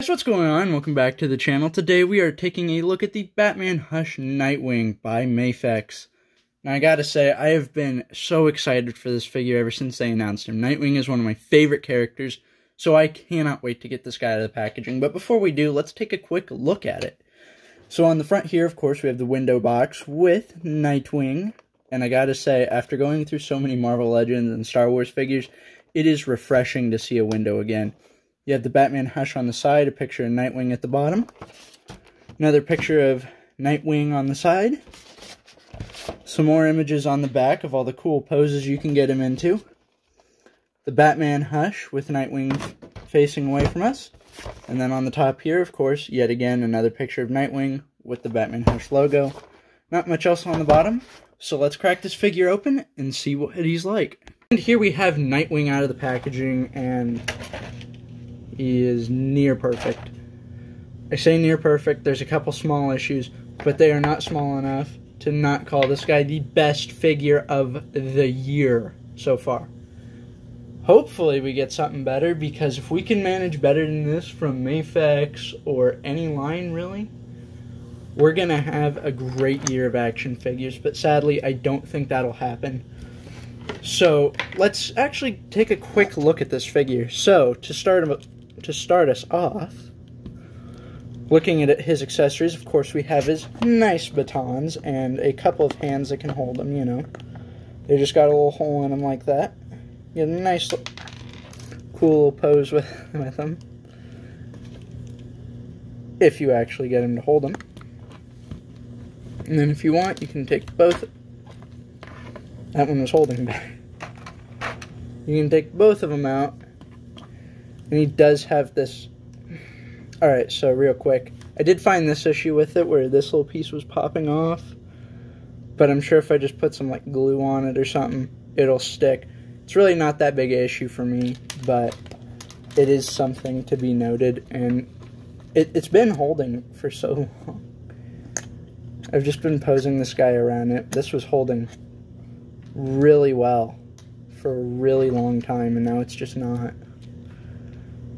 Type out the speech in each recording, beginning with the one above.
Guys, what's going on? Welcome back to the channel. Today we are taking a look at the Batman Hush Nightwing by Mafex. Now I gotta say, I have been so excited for this figure ever since they announced him. Nightwing is one of my favorite characters, so I cannot wait to get this guy out of the packaging. But before we do, let's take a quick look at it. So on the front here, of course, we have the window box with Nightwing. And I gotta say, after going through so many Marvel Legends and Star Wars figures, it is refreshing to see a window again. You have the Batman Hush on the side, a picture of Nightwing at the bottom. Another picture of Nightwing on the side. Some more images on the back of all the cool poses you can get him into. The Batman Hush with Nightwing facing away from us. And then on the top here, of course, yet again, another picture of Nightwing with the Batman Hush logo. Not much else on the bottom. So let's crack this figure open and see what he's like. And here we have Nightwing out of the packaging, and he is near perfect. I say near perfect, there's a couple small issues, but they are not small enough to not call this guy the best figure of the year so far. Hopefully we get something better, because if we can manage better than this from Mafex or any line really, we're going to have a great year of action figures, but sadly I don't think that'll happen. So let's actually take a quick look at this figure. So to start us off, looking at his accessories, of course we have his nice batons and a couple of hands that can hold them, you know. They just got a little hole in them like that. You get a nice, cool pose with them. If you actually get him to hold them. And then if you want, you can take both. That one was holding back. You can take both of them out. And he does have this. Alright, so real quick. I did find this issue with it where this little piece was popping off. But I'm sure if I just put some like glue on it or something, it'll stick. It's really not that big an issue for me, but it is something to be noted. And it's been holding for so long. I've just been posing this guy around it. This was holding really well for a really long time, and now it's just not.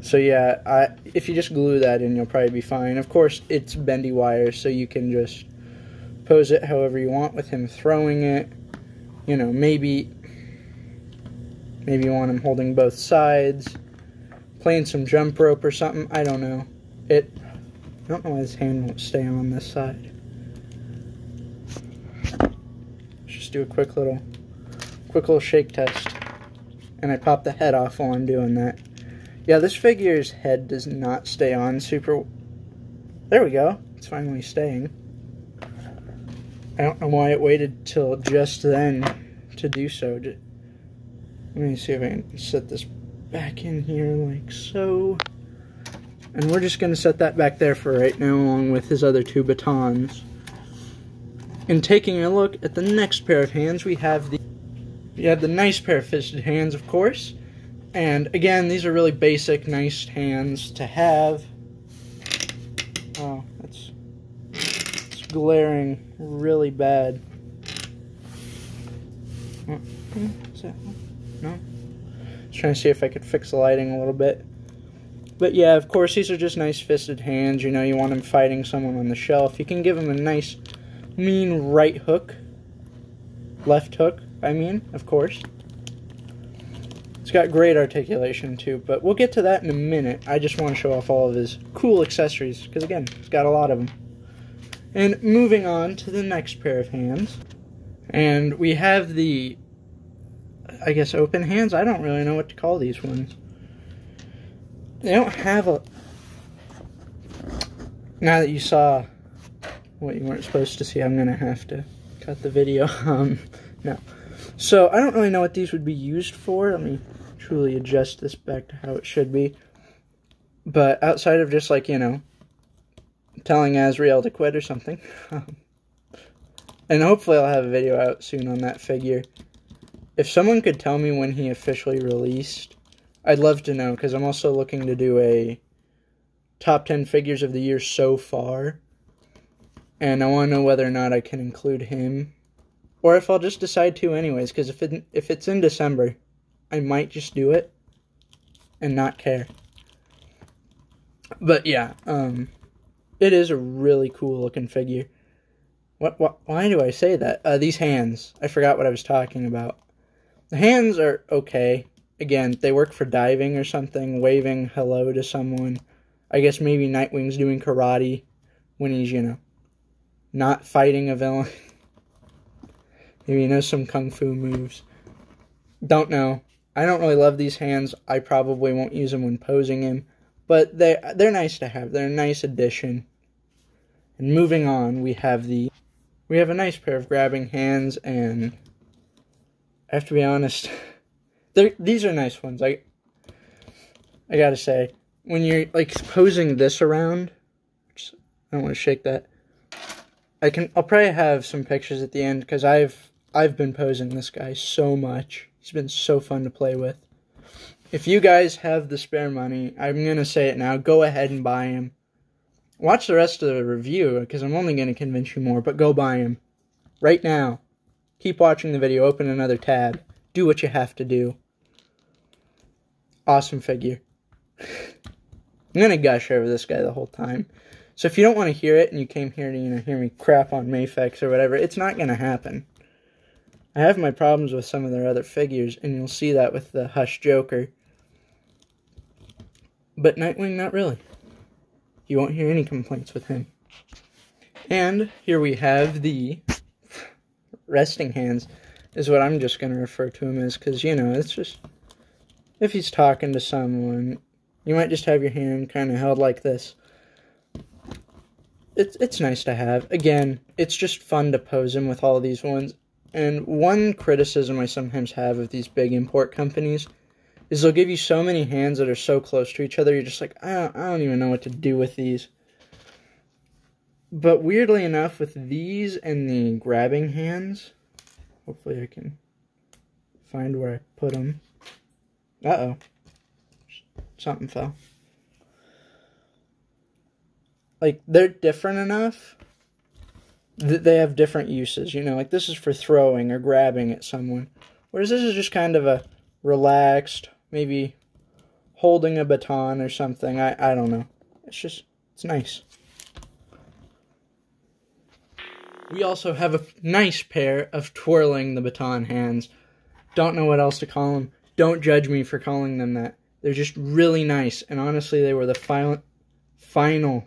So yeah, if you just glue that in, you'll probably be fine. Of course, it's bendy wire, so you can just pose it however you want with him throwing it. You know, maybe you want him holding both sides, playing some jump rope or something. I don't know. I don't know why his hand won't stay on this side. Let's just do a quick little shake test. And I pop the head off while I'm doing that. Yeah, this figure's head does not stay on super. There we go. It's finally staying. I don't know why it waited till just then to do so. Let me see if I can set this back in here like so. And we're just going to set that back there for right now, along with his other two batons. And taking a look at the next pair of hands, we have the nice pair of fisted hands, of course. And again, these are really basic, nice hands to have. Oh, it's glaring really bad. Is that one? No? Just trying to see if I could fix the lighting a little bit. But yeah, of course, these are just nice fisted hands. You know, you want him fighting someone on the shelf. You can give him a nice, mean right hook. Left hook, I mean, of course. It's got great articulation too, but we'll get to that in a minute. I just want to show off all of his cool accessories, because again, he's got a lot of them. And moving on to the next pair of hands. And we have the, I guess, open hands. I don't really know what to call these ones. They don't have a... Now that you saw what you weren't supposed to see, I'm going to have to cut the video. No. So, I don't really know what these would be used for. Let me truly adjust this back to how it should be. But outside of just like, you know, telling Azrael to quit or something. And hopefully I'll have a video out soon on that figure. If someone could tell me when he officially released, I'd love to know, because I'm also looking to do a top 10 figures of the year so far. And I want to know whether or not I can include him. Or if I'll just decide to anyways, because if it's in December, I might just do it and not care. But yeah, it is a really cool looking figure. Why do I say that? These hands. I forgot what I was talking about. The hands are okay. Again, they work for diving or something, waving hello to someone. I guess maybe Nightwing's doing karate when he's, you know, not fighting a villain. Maybe he knows some kung fu moves. Don't know. I don't really love these hands. I probably won't use them when posing him. But they're nice to have. They're a nice addition. And moving on, we have a nice pair of grabbing hands, and I have to be honest, these are nice ones. I gotta say, when you're like posing this around, I don't want to shake that. I'll probably have some pictures at the end because I've been posing this guy so much. He's been so fun to play with. If you guys have the spare money, I'm gonna say it now. Go ahead and buy him. Watch the rest of the review because I'm only gonna convince you more. But go buy him right now. Keep watching the video. Open another tab. Do what you have to do. Awesome figure. I'm gonna gush over this guy the whole time. So if you don't want to hear it and you came here to, you know, hear me crap on Mafex or whatever, it's not gonna happen. I have my problems with some of their other figures, and you'll see that with the Hush Joker. But Nightwing, not really. You won't hear any complaints with him. And here we have the resting hands, is what I'm just going to refer to him as, because, you know, it's just, if he's talking to someone, you might just have your hand kind of held like this. It's nice to have. Again, it's just fun to pose him with all of these ones. And one criticism I sometimes have of these big import companies is they'll give you so many hands that are so close to each other, you're just like, I don't even know what to do with these. But weirdly enough, with these and the grabbing hands, hopefully I can find where I put them. Uh-oh. Something fell. Like, they're different enough that they have different uses. You know, like this is for throwing or grabbing at someone. Whereas this is just kind of a relaxed, maybe holding a baton or something. I don't know. It's nice. We also have a nice pair of twirling the baton hands. Don't know what else to call them. Don't judge me for calling them that. They're just really nice. And honestly, they were the final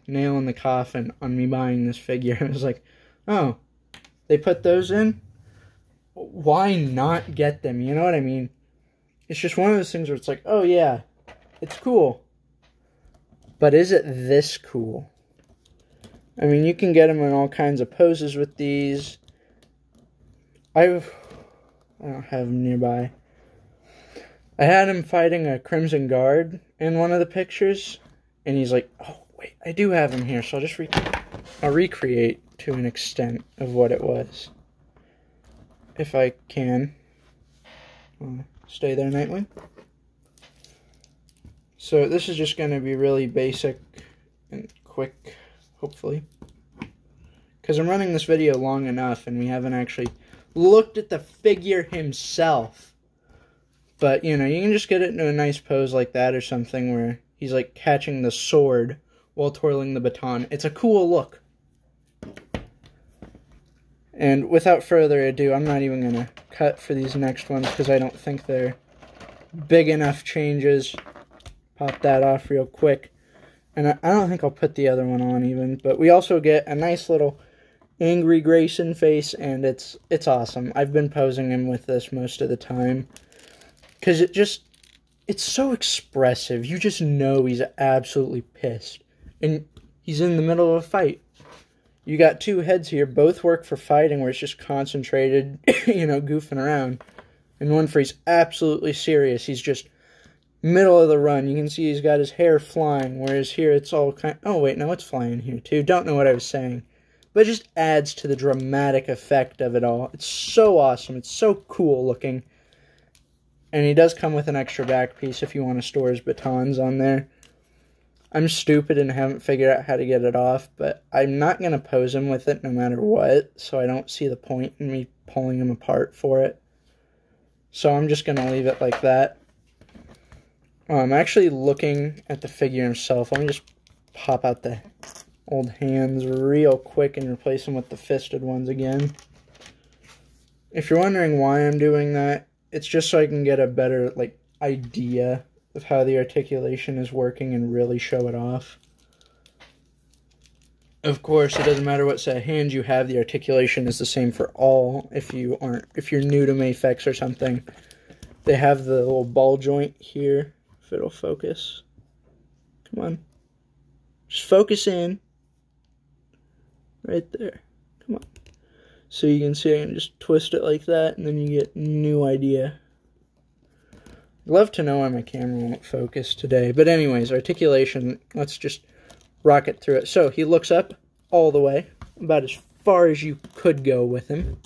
nail in the coffin on me buying this figure. I was like, oh, they put those in? Why not get them? You know what I mean? It's just one of those things where it's like, oh yeah, it's cool. But is it this cool? I mean, you can get them in all kinds of poses with these. I don't have them nearby. I had him fighting a Crimson Guard in one of the pictures, and he's like, oh, wait, I do have him here, so I'll recreate to an extent of what it was. If I can. Stay there, Nightwing. So this is just going to be really basic and quick, hopefully. Because I'm running this video long enough and we haven't actually looked at the figure himself. But, you know, you can just get it into a nice pose like that or something where he's like catching the sword while twirling the baton. It's a cool look. And without further ado, I'm not even going to cut for these next ones because I don't think they're big enough changes. Pop that off real quick. And I don't think I'll put the other one on even. But we also get a nice little angry Grayson face, and it's awesome. I've been posing him with this most of the time. Because it's so expressive. You just know he's absolutely pissed. And he's in the middle of a fight. You got two heads here, both work for fighting, where it's just concentrated, you know, goofing around. And one for he's absolutely serious. He's just middle of the run. You can see he's got his hair flying, whereas here it's all kind of... Oh, wait, no, it's flying here, too. Don't know what I was saying. But it just adds to the dramatic effect of it all. It's so awesome. It's so cool looking. And he does come with an extra back piece if you want to store his batons on there. I'm stupid and haven't figured out how to get it off, but I'm not going to pose him with it no matter what, so I don't see the point in me pulling him apart for it. So I'm just going to leave it like that. I'm actually looking at the figure himself. Let me just pop out the old hands real quick and replace them with the fisted ones again. If you're wondering why I'm doing that, it's just so I can get a better idea of how the articulation is working and really show it off. Of course, it doesn't matter what set of hands you have, the articulation is the same for all. If you're new to Mafex or something, they have the little ball joint here, if it'll focus. Come on. Just focus in. Right there. Come on. So you can see I can just twist it like that, and then you get a new idea. I'd love to know why my camera won't focus today. But anyways, articulation, let's just rocket through it. So he looks up all the way, about as far as you could go with him.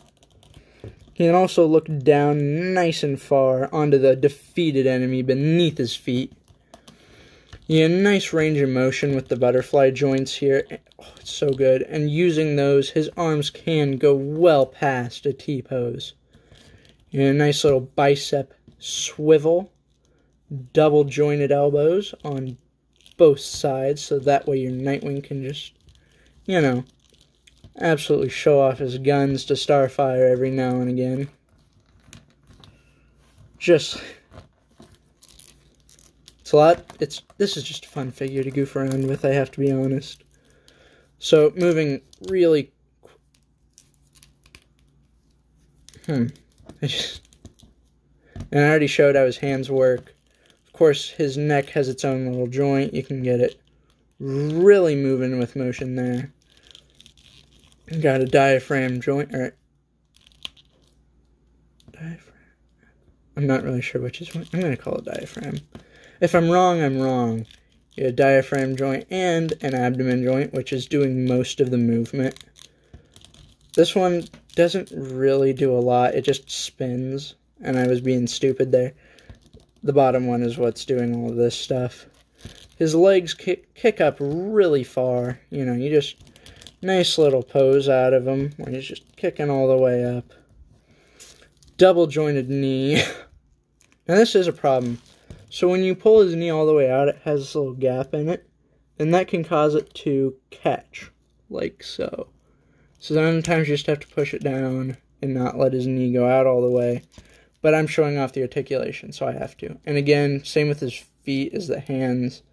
He can also look down nice and far onto the defeated enemy beneath his feet. You get a nice range of motion with the butterfly joints here. Oh, it's so good. And using those, his arms can go well past a T-pose. You get a nice little bicep swivel. Double jointed elbows on both sides, so that way your Nightwing can just, you know, absolutely show off his guns to Starfire every now and again. Just... this is just a fun figure to goof around with, I have to be honest. So, moving really... And I already showed how his hands work. Of course, his neck has its own little joint. You can get it really moving with motion there. Got a diaphragm joint, or... Diaphragm? I'm not really sure which is one. I'm going to call it diaphragm. If I'm wrong, I'm wrong. You have a diaphragm joint and an abdomen joint, which is doing most of the movement. This one doesn't really do a lot. It just spins, and I was being stupid there. The bottom one is what's doing all of this stuff. His legs kick up really far. You know, you just... Nice little pose out of him, where he's just kicking all the way up. Double jointed knee. Now this is a problem. So when you pull his knee all the way out, it has this little gap in it, and that can cause it to catch, like so. So sometimes you just have to push it down and not let his knee go out all the way. But I'm showing off the articulation, so I have to. And again, same with his feet as the hands.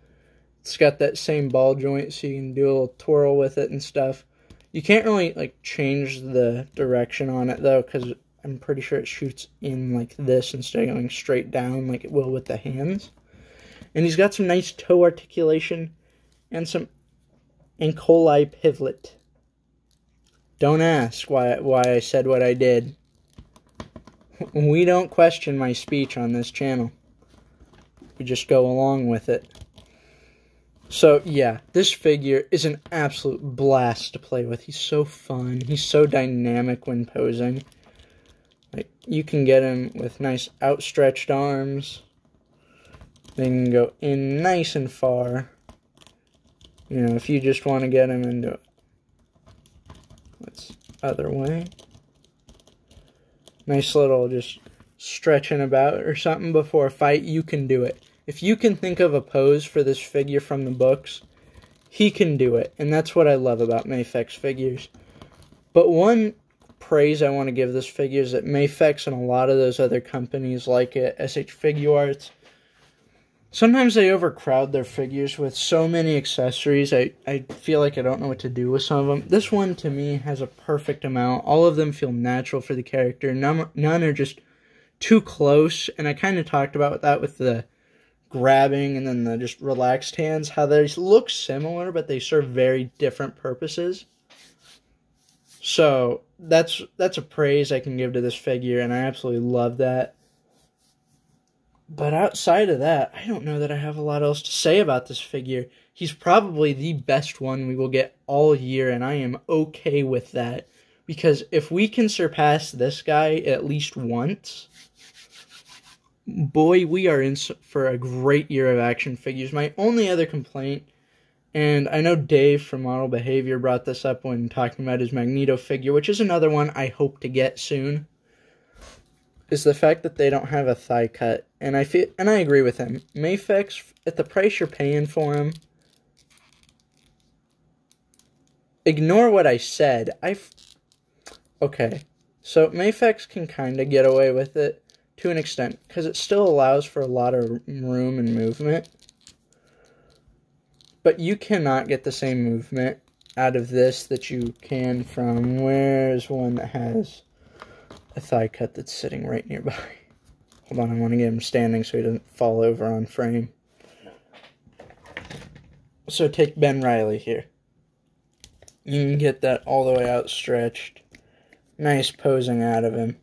It's got that same ball joint, so you can do a little twirl with it and stuff. You can't really, change the direction on it, though, because I'm pretty sure it shoots in like this instead of going straight down like it will with the hands. And he's got some nice toe articulation and some ankle pivot. Don't ask why I said what I did. We don't question my speech on this channel. We just go along with it. So, yeah, this figure is an absolute blast to play with. He's so fun. He's so dynamic when posing. You can get him with nice outstretched arms. They can go in nice and far. You know, if you just want to get him into... What's other way? Nice little just stretching about or something before a fight, you can do it. If you can think of a pose for this figure from the books, he can do it. And that's what I love about Mafex figures. But one praise I want to give this figure is that Mafex and a lot of those other companies like it, SH Figuarts, sometimes they overcrowd their figures with so many accessories. I feel like I don't know what to do with some of them. This one, to me, has a perfect amount. All of them feel natural for the character. None are just too close. And I kind of talked about that with the grabbing and then the just relaxed hands, how they look similar, but they serve very different purposes. So that's a praise I can give to this figure, and I absolutely love that. But outside of that, I don't know that I have a lot else to say about this figure. He's probably the best one we will get all year, and I am okay with that. Because if we can surpass this guy at least once, boy, we are in for a great year of action figures. My only other complaint, and I know Dave from Model Behavior brought this up when talking about his Magneto figure, which is another one I hope to get soon, is the fact that they don't have a thigh cut. And I agree with him. Mafex, at the price you're paying for him, ignore what I said. Okay, so Mafex can kind of get away with it to an extent, because it still allows for a lot of room and movement. But you cannot get the same movement out of this that you can from, where's one that has a thigh cut that's sitting right nearby. Hold on, I want to get him standing so he doesn't fall over on frame. So take Ben Riley here. You can get that all the way outstretched. Nice posing out of him.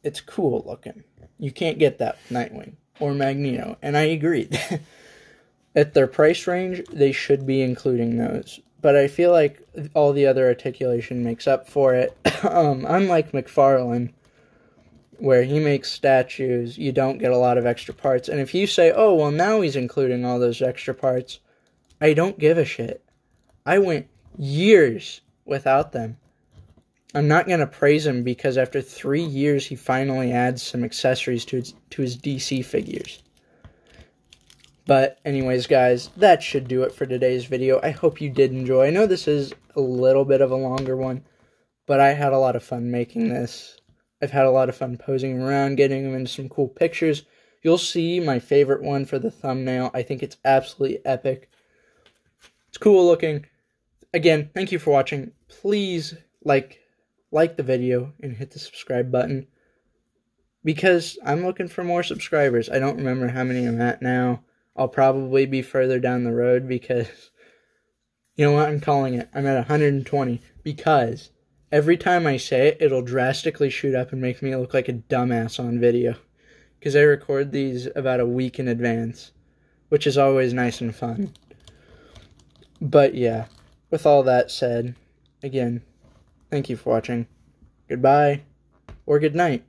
It's cool looking. You can't get that with Nightwing or Magneto, and I agree. At their price range, they should be including those. But I feel like all the other articulation makes up for it. Unlike McFarlane, where he makes statues, you don't get a lot of extra parts. And if you say, oh, well, now he's including all those extra parts, I don't give a shit. I went years without them. I'm not going to praise him because after 3 years, he finally adds some accessories to his DC figures. But anyways, guys, that should do it for today's video. I hope you did enjoy. I know this is a little bit of a longer one, but I had a lot of fun making this. I've had a lot of fun posing around, getting them into some cool pictures. You'll see my favorite one for the thumbnail. I think it's absolutely epic. It's cool looking. Again, thank you for watching. Please like the video and hit the subscribe button, because I'm looking for more subscribers. I don't remember how many I'm at now. I'll probably be further down the road because, you know what, I'm calling it. I'm at 120 because every time I say it, it'll drastically shoot up and make me look like a dumbass on video, because I record these about a week in advance, which is always nice and fun. But yeah, with all that said, again, thank you for watching. Goodbye, or good night.